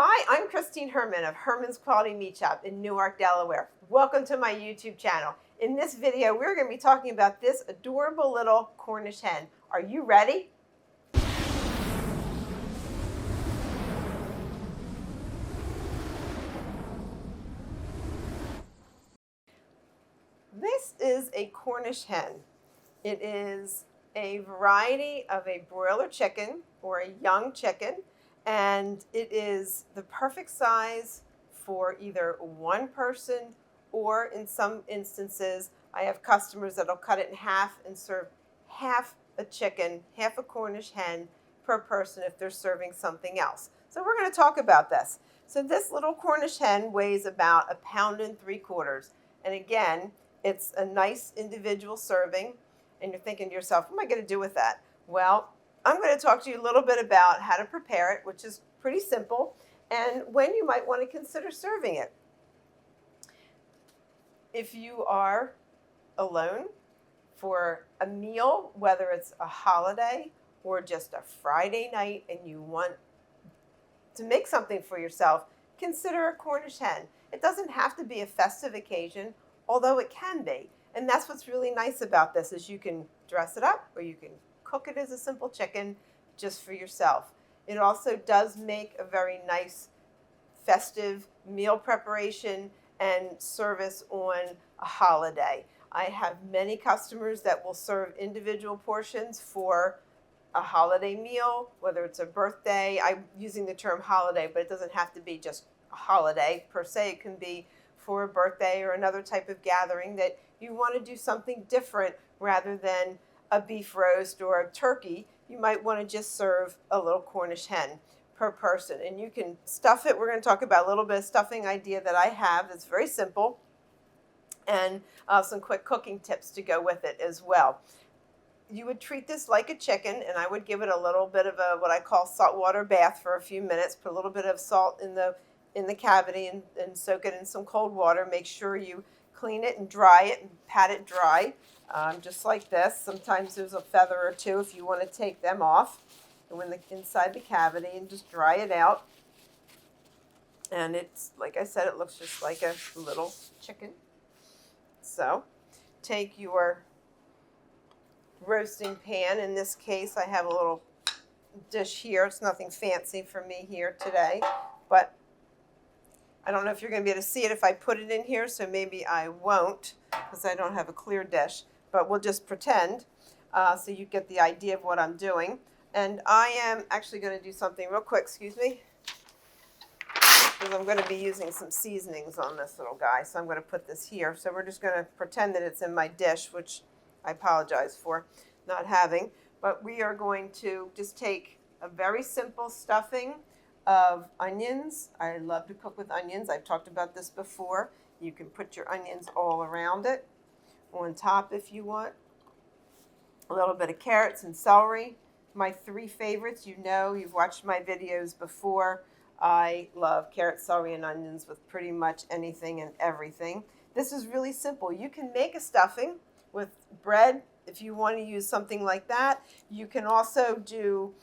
Hi, I'm Christine Herman of Herman's Quality Meat Shop in Newark, Delaware. Welcome to my YouTube channel. In this video, we're going to be talking about this adorable little Cornish hen. Are you ready? This is a Cornish hen. It is a variety of a broiler chicken or a young chicken, and it is the perfect size for either one person, or in some instances, I have customers that'll cut it in half and serve half a chicken, half a Cornish hen per person if they're serving something else. So we're going to talk about this. So this little Cornish hen weighs about 1.75 pounds. And again, it's a nice individual serving. And you're thinking to yourself, what am I going to do with that? Well, I'm going to talk to you a little bit about how to prepare it, which is pretty simple, and when you might want to consider serving it. If you are alone for a meal, whether it's a holiday or just a Friday night, and you want to make something for yourself, consider a Cornish hen. It doesn't have to be a festive occasion, although it can be. And that's what's really nice about this, is you can dress it up or you can cook it as a simple chicken just for yourself. It also does make a very nice festive meal preparation and service on a holiday. I have many customers that will serve individual portions for a holiday meal, whether it's a birthday. I'm using the term holiday, but it doesn't have to be just a holiday per se. It can be for a birthday or another type of gathering that you want to do something different rather than a beef roast or a turkey. You might want to just serve a little Cornish hen per person. And you can stuff it. We're going to talk about a little bit of stuffing idea that I have that's very simple, and some quick cooking tips to go with it as well. You would treat this like a chicken, and I would give it a little bit of a what I call saltwater bath for a few minutes. Put a little bit of salt in the cavity and soak it in some cold water. Make sure you clean it and dry it and pat it dry, just like this. Sometimes there's a feather or two if you want to take them off. And when inside the cavity, and just dry it out. And it's, like I said, it looks just like a little chicken. So take your roasting pan. In this case, I have a little dish here. It's nothing fancy for me here today, but I don't know if you're going to be able to see it if I put it in here, so maybe I won't because I don't have a clear dish, but we'll just pretend so you get the idea of what I'm doing. And I am actually going to do something real quick, excuse me, because I'm going to be using some seasonings on this little guy, so I'm going to put this here. So we're just going to pretend that it's in my dish, which I apologize for not having, but we are going to just take a very simple stuffing of onions. I love to cook with onions. I've talked about this before. You can put your onions all around it, on top if you want. A little bit of carrots and celery. My three favorites, you know, you've watched my videos before. I love carrots, celery, and onions with pretty much anything and everything. This is really simple. You can make a stuffing with bread if you want to use something like that. You can also do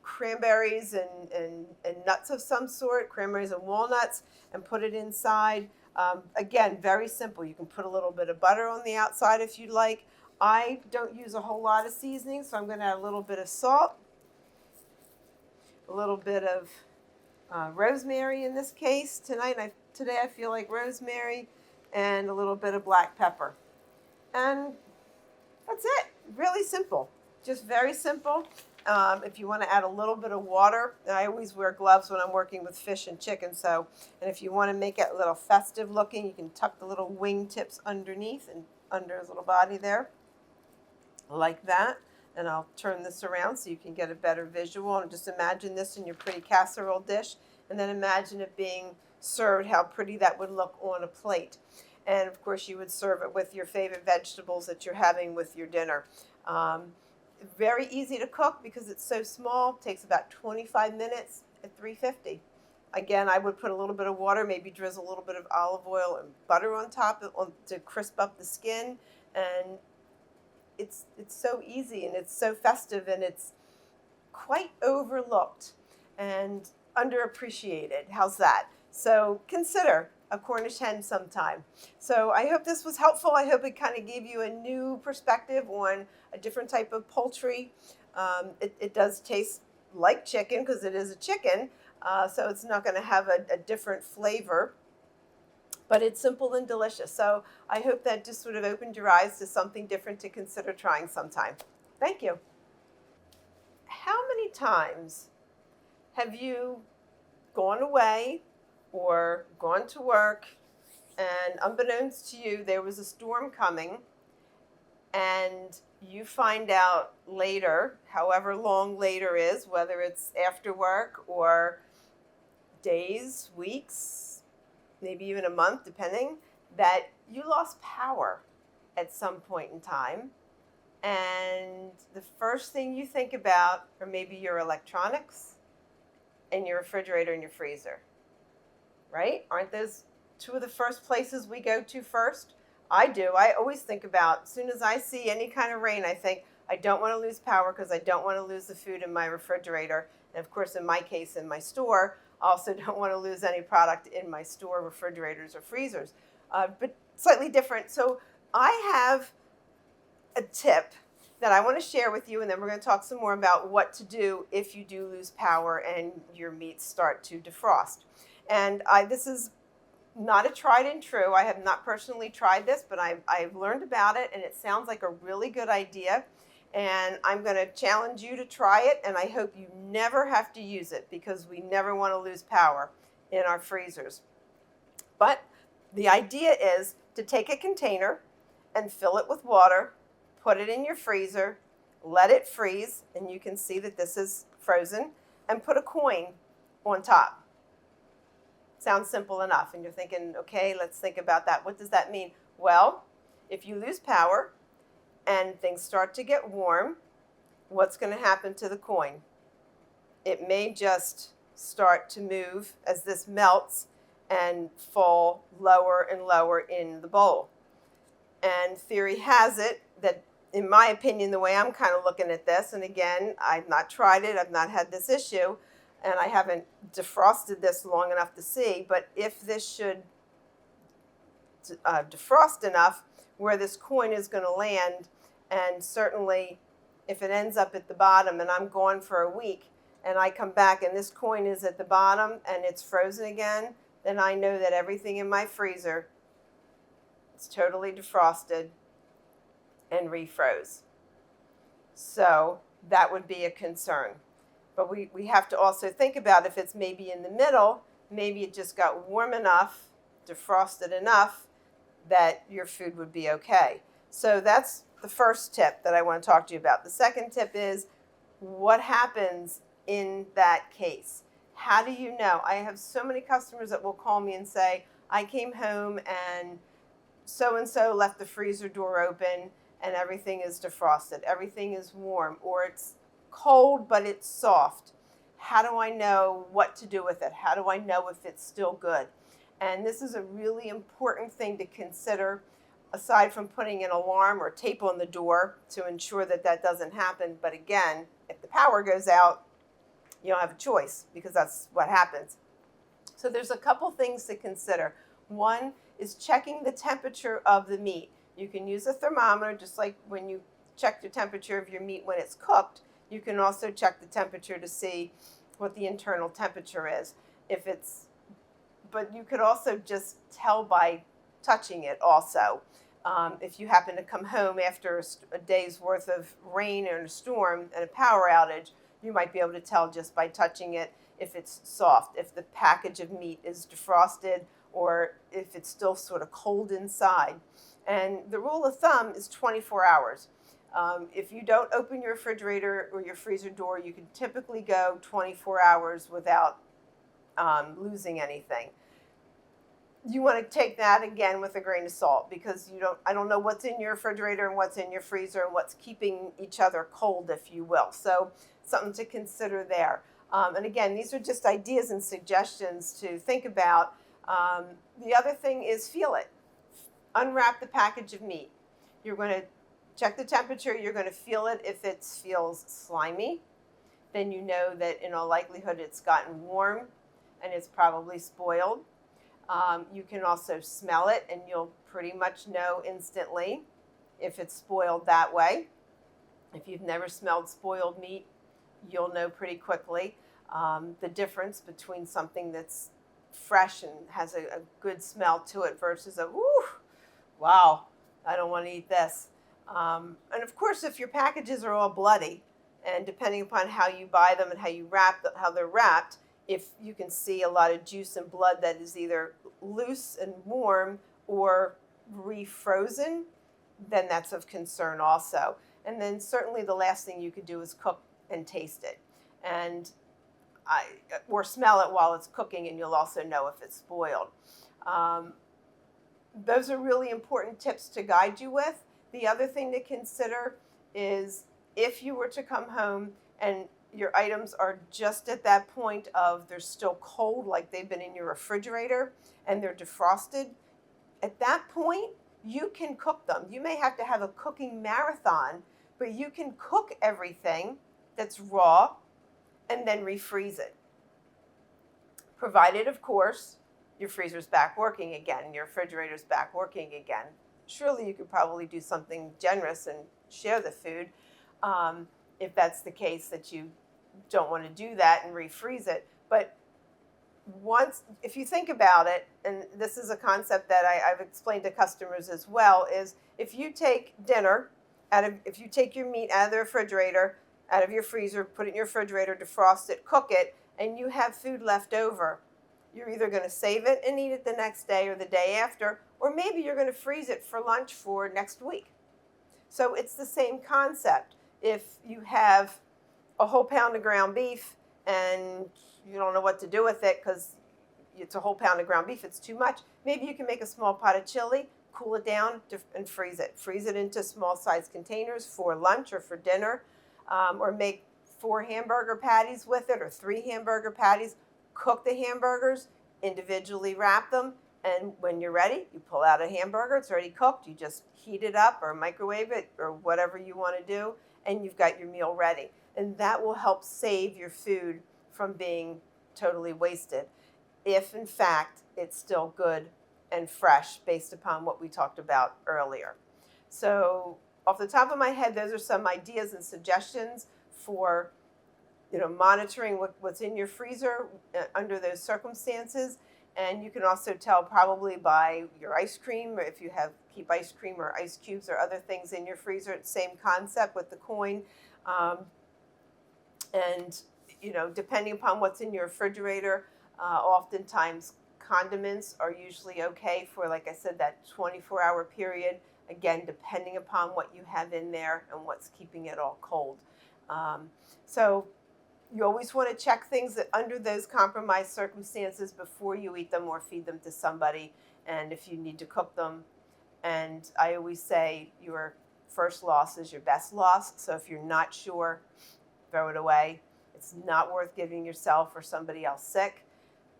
cranberries and nuts of some sort, cranberries and walnuts, and put it inside. Again, very simple. You can put a little bit of butter on the outside if you'd like. I don't use a whole lot of seasoning, so I'm going to add a little bit of salt, a little bit of rosemary in this case. Today I feel like rosemary, and a little bit of black pepper. And that's it. Really simple. Just very simple. If you want to add a little bit of water, I always wear gloves when I'm working with fish and chicken. And if you want to make it a little festive looking, you can tuck the little wing tips underneath and under his little body there, like that. And I'll turn this around so you can get a better visual. And just imagine this in your pretty casserole dish, and then imagine it being served, how pretty that would look on a plate. And of course, you would serve it with your favorite vegetables that you're having with your dinner. Very easy to cook because it's so small. It takes about 25 minutes at 350. Again, I would put a little bit of water, maybe drizzle a little bit of olive oil and butter on top to crisp up the skin. And it's so easy, and it's so festive, and it's quite overlooked. And underappreciated. How's that? So consider a Cornish hen sometime. So I hope this was helpful. I hope it kind of gave you a new perspective on a different type of poultry. It does taste like chicken because it is a chicken, so it's not going to have a different flavor, but it's simple and delicious. So I hope that just sort of opened your eyes to something different to consider trying sometime. Thank you. How many times have you gone away or gone to work and unbeknownst to you, there was a storm coming and you find out later, however long later is, whether it's after work or days, weeks, maybe even a month, depending, that you lost power at some point in time. And the first thing you think about are maybe your electronics and your refrigerator and your freezer, right? Aren't those two of the first places we go to first? I do. I always think about, as soon as I see any kind of rain, I think, I don't want to lose power because I don't want to lose the food in my refrigerator. And of course, in my case, in my store, I also don't want to lose any product in my store refrigerators or freezers. But slightly different. So I have a tip that I want to share with you, and then we're going to talk some more about what to do if you do lose power and your meats start to defrost. And this is not a tried and true. I have not personally tried this, but I've learned about it, and it sounds like a really good idea. And I'm going to challenge you to try it, and I hope you never have to use it because we never want to lose power in our freezers. But the idea is to take a container and fill it with water, put it in your freezer, let it freeze, and you can see that this is frozen, and put a coin on top. Sounds simple enough, and you're thinking, okay, let's think about that. What does that mean? Well, if you lose power and things start to get warm, what's going to happen to the coin? It may just start to move as this melts and fall lower and lower in the bowl. And theory has it that, in my opinion, the way I'm kind of looking at this, and again, I've not tried it, I've not had this issue, and I haven't defrosted this long enough to see, but if this should defrost enough where this coin is going to land, and certainly if it ends up at the bottom and I'm gone for a week and I come back and this coin is at the bottom and it's frozen again, then I know that everything in my freezer is totally defrosted and refroze. So that would be a concern. But we have to also think about if it's maybe in the middle, maybe it just got warm enough, defrosted enough, that your food would be okay. So that's the first tip that I want to talk to you about. The second tip is, what happens in that case? How do you know? I have so many customers that will call me and say, I came home and so-and-so left the freezer door open and everything is defrosted. Everything is warm, or it's cold but it's soft. How do I know what to do with it? How do I know if it's still good? And this is a really important thing to consider, aside from putting an alarm or tape on the door to ensure that that doesn't happen. But again, if the power goes out, you don't have a choice because that's what happens. So there's a couple things to consider. One is checking the temperature of the meat. You can use a thermometer, just like when you check the temperature of your meat when it's cooked. You can also check the temperature to see what the internal temperature is. But you could also just tell by touching it also. If you happen to come home after a day's worth of rain and a storm and a power outage, you might be able to tell just by touching it if it's soft, if the package of meat is defrosted, or if it's still sort of cold inside. And the rule of thumb is 24 hours. If you don't open your refrigerator or your freezer door, you can typically go 24 hours without losing anything. You want to take that again with a grain of salt, because I don't know what's in your refrigerator and what's in your freezer and what's keeping each other cold, if you will. So something to consider there. And again, these are just ideas and suggestions to think about. The other thing is feel it. Unwrap the package of meat. You're going to check the temperature. You're going to feel it if it feels slimy, then you know that in all likelihood it's gotten warm and it's probably spoiled. You can also smell it, and you'll pretty much know instantly if it's spoiled that way. If you've never smelled spoiled meat, you'll know pretty quickly the difference between something that's fresh and has a good smell to it versus a, whoo, wow, I don't want to eat this. And of course, if your packages are all bloody, and depending upon how you buy them and how you wrap how they're wrapped, if you can see a lot of juice and blood that is either loose and warm or refrozen, then that's of concern also. And then certainly the last thing you could do is cook and taste it, or smell it while it's cooking, and you'll also know if it's spoiled. Those are really important tips to guide you with. The other thing to consider is if you were to come home and your items are just at that point of they're still cold, like they've been in your refrigerator and they're defrosted, at that point, you can cook them. You may have to have a cooking marathon, but you can cook everything that's raw and then refreeze it. Provided, of course, your freezer's back working again, your refrigerator's back working again. Surely you could probably do something generous and share the food if that's the case, that you don't want to do that and refreeze it. But if you think about it, and this is a concept that I've explained to customers as well, is if you take if you take your meat out of the refrigerator, out of your freezer, put it in your refrigerator, defrost it, cook it, and you have food left over, you're either going to save it and eat it the next day or the day after, or maybe you're going to freeze it for lunch for next week. So it's the same concept. If you have a whole pound of ground beef and you don't know what to do with it because it's a whole pound of ground beef, it's too much, maybe you can make a small pot of chili, cool it down, and freeze it. Freeze it into small size containers for lunch or for dinner, or make 4 hamburger patties with it or 3 hamburger patties. Cook the hamburgers, individually wrap them, and when you're ready, you pull out a hamburger. It's already cooked. You just heat it up or microwave it or whatever you want to do, and you've got your meal ready. And that will help save your food from being totally wasted, if in fact it's still good and fresh based upon what we talked about earlier. So off the top of my head, those are some ideas and suggestions for monitoring what's in your freezer under those circumstances. And you can also tell probably by your ice cream, or if you keep ice cream or ice cubes or other things in your freezer. It's the same concept with the coin. And depending upon what's in your refrigerator, oftentimes condiments are usually okay for, like I said, that 24-hour period. Again, depending upon what you have in there and what's keeping it all cold. So you always want to check things under those compromised circumstances before you eat them or feed them to somebody, and if you need to cook them. And I always say your first loss is your best loss. So if you're not sure, throw it away. It's not worth giving yourself or somebody else sick.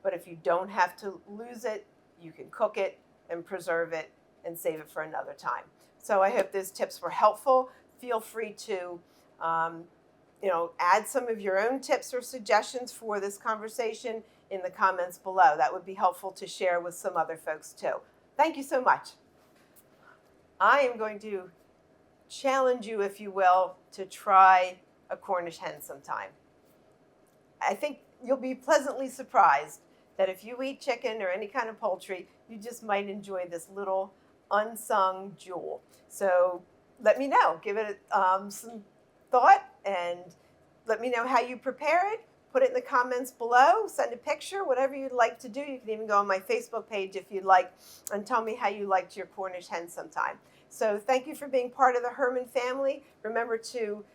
But if you don't have to lose it, you can cook it and preserve it and save it for another time. So I hope those tips were helpful. Feel free to add some of your own tips or suggestions for this conversation in the comments below. That would be helpful to share with some other folks too. Thank you so much. I am going to challenge you, if you will, to try a Cornish hen sometime. I think you'll be pleasantly surprised that if you eat chicken or any kind of poultry, you just might enjoy this little unsung jewel. So let me know. Give it some thought and let me know how you prepare it. Put it in the comments below. Send a picture, whatever you'd like to do. You can even go on my Facebook page if you'd like and tell me how you liked your Cornish hen sometime. So thank you for being part of the Herman family. Remember to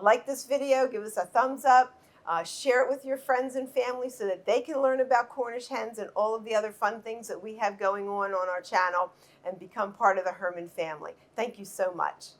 like this video, give us a thumbs up, share it with your friends and family so that they can learn about Cornish hens and all of the other fun things that we have going on our channel and become part of the Herman family. Thank you so much.